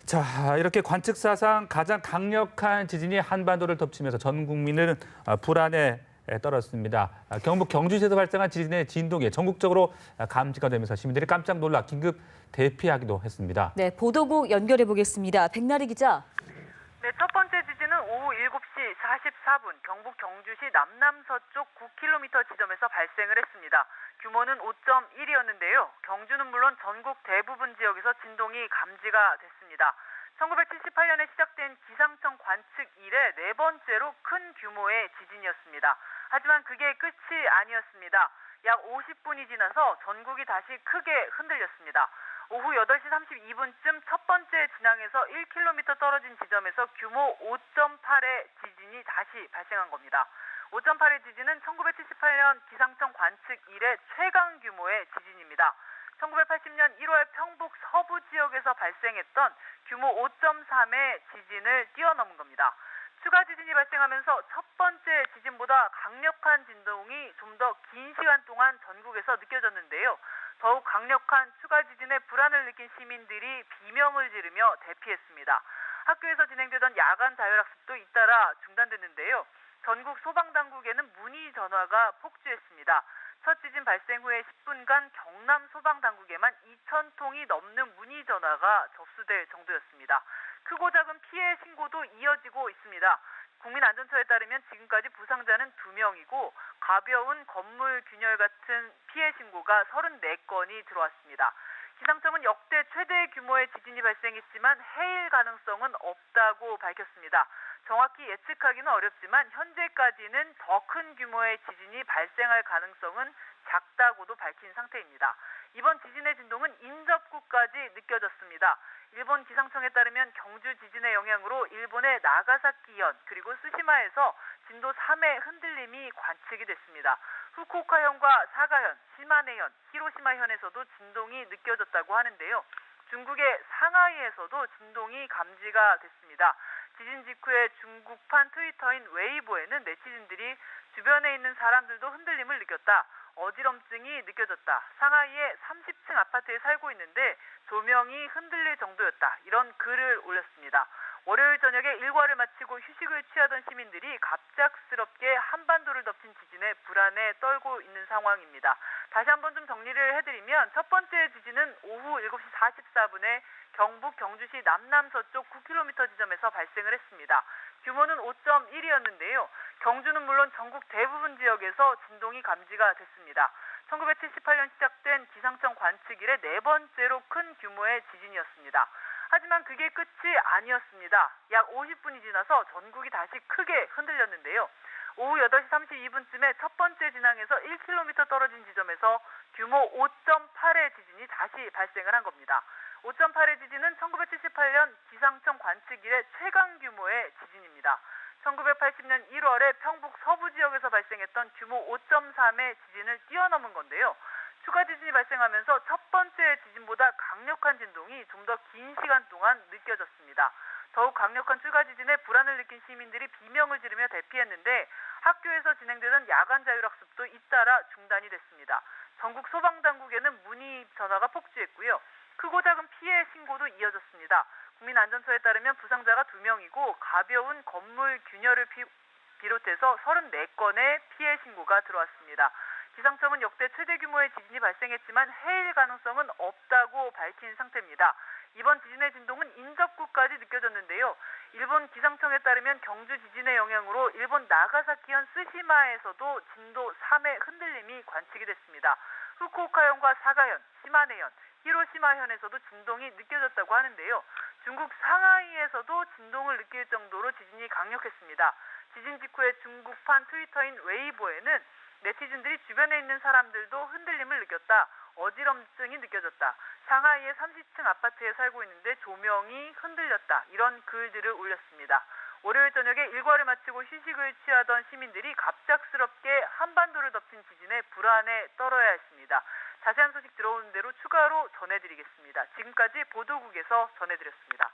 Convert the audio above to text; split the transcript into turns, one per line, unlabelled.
자, 이렇게 관측사상 가장 강력한 지진이 한반도를 덮치면서 전 국민은 불안에 떨었습니다. 경북 경주시에서 발생한 지진의 진동이 전국적으로 감지가 되면서 시민들이 깜짝 놀라 긴급 대피하기도 했습니다.
네, 보도국 연결해 보겠습니다. 백나리 기자.
네, 첫 번째 지진은 오후 7시 44분 경북 경주시 남남서쪽 9km 지점에서 발생을 했습니다. 규모는 5.1이었는데요. 경주는 물론 전국 대부분 지역에서 진동이 감지가 됐습니다. 1978년에 시작된 기상청 관측 이래 네 번째로 큰 규모의 지진이었습니다. 하지만 그게 끝이 아니었습니다. 약 50분이 지나서 전국이 다시 크게 흔들렸습니다. 오후 8시 32분쯤 첫 번째 진앙에서 1km 떨어진 지점에서 규모 5.8의 지진이 다시 발생한 겁니다. 5.8의 지진은 1978년 기상청 관측 이래 최강 규모의 지진입니다. 1980년 1월 평북 서부 지역에서 발생했던 규모 5.3의 지진을 뛰어넘은 겁니다. 추가 지진이 발생하면서 첫 번째 지진보다 강력한 진동이 좀 더 긴 시간 동안 전국에서 느껴졌는데요. 더욱 강력한 추가 지진에 불안을 느낀 시민들이 비명을 지르며 대피했습니다. 학교에서 진행되던 야간 자율학습도 잇따라 중단됐는데요. 전국 소방당국에는 문의 전화가 폭주했습니다. 첫 지진 발생 후에 10분간 경남 소방당국에만 2,000통이 넘는 문의 전화가 접수될 정도였습니다. 크고 작은 피해 신고도 이어지고 있습니다. 국민안전처에 따르면 지금까지 부상자는 2명이고 가벼운 건물 균열 같은 피해 신고가 34건이 들어왔습니다. 기상청은 역대 최대 규모의 지진이 발생했지만 해일 가능성은 없다고 밝혔습니다. 정확히 예측하기는 어렵지만 현재까지는 더 큰 규모의 지진이 발생할 가능성은 작다고도 밝힌 상태입니다. 이번 지진의 진동은 인접구까지 느껴졌습니다. 일본 기상청에 따르면 경주 지진의 영향으로 일본의 나가사키현 그리고 스시마에서 진도 3의 흔들림이 관측이 됐습니다. 후쿠오카현과 사가현, 시마네현, 히로시마현에서도 진동이 느껴졌다고 하는데요. 중국의 상하이에서도 진동이 감지가 됐습니다. 지진 직후에 중국판 트위터인 웨이보에는 네티즌들이 주변에 있는 사람들도 흔들림을 느꼈다. 어지럼증이 느껴졌다. 상하이의 30층 아파트에 살고 있는데 조명이 흔들릴 정도였다. 이런 글을 올렸습니다. 월요일 저녁에 일과를 마치고 휴식을 취하던 시민들이 갑작스럽게 한반도를 덮친 지진에 불안에 떨고 있는 상황입니다. 다시 한번 좀 정리를 해드리면 첫 번째 지진은 오후 7시 44분에 경북 경주시 남남서쪽 9km 지점에서 발생을 했습니다. 규모는 5.1이었는데요. 경주는 물론 전국 대부분 지역에서 진동이 감지가 됐습니다. 1978년 시작된 기상청 관측 이래 네 번째로 큰 규모의 지진이었습니다. 하지만 그게 끝이 아니었습니다. 약 50분이 지나서 전국이 다시 크게 흔들렸는데요. 오후 8시 32분쯤에 첫 번째 진앙에서 1km 떨어진 지점에서 규모 5.8의 지진이 다시 발생을 한 겁니다. 5.8의 지진은 1978년 기상청 관측 이래 최강 규모의 지진입니다. 1980년 1월에 평북 서부 지역에서 발생했던 규모 5.3의 지진을 뛰어넘은 건데요. 추가 지진이 발생하면서 첫 번째 지진보다 강력한 진동이 좀 더 긴 시간 동안 느껴졌습니다. 더욱 강력한 추가 지진에 불안을 느낀 시민들이 비명을 지르며 대피했는데 학교에서 진행되던 야간 자율학습도 잇따라 중단이 됐습니다. 전국 소방당국에는 문의 전화가 폭주했고요. 크고 작은 피해 신고도 이어졌습니다. 국민안전처에 따르면 부상자가 2명이고 가벼운 건물 균열을 비롯해서 34건의 피해 신고가 들어왔습니다. 기상청은 역대 최대 규모의 지진이 발생했지만 해일 가능성은 없다고 밝힌 상태입니다. 이번 지진의 진동은 인접구까지 느껴졌는데요. 일본 기상청에 따르면 경주 지진의 영향으로 일본 나가사키현 스시마에서도 진도 3의 흔들림이 관측이 됐습니다. 후쿠오카현과 사가현, 시마네현, 히로시마현에서도 진동이 느껴졌다고 하는데요. 중국 상하이에서도 진동을 느낄 정도로 지진이 강력했습니다. 지진 직후에 중국판 트위터인 웨이보에는 네티즌들이 주변에 있는 사람들도 흔들림을 느꼈다. 어지럼증이 느껴졌다. 상하이의 30층 아파트에 살고 있는데 조명이 흔들렸다. 이런 글들을 올렸습니다. 월요일 저녁에 일과를 마치고 휴식을 취하던 시민들이 갑작스럽게 한반도를 덮친 지진에 불안에 떨어야 했습니다. 자세한 소식 들어오는 대로 추가로 전해드리겠습니다. 지금까지 보도국에서 전해드렸습니다.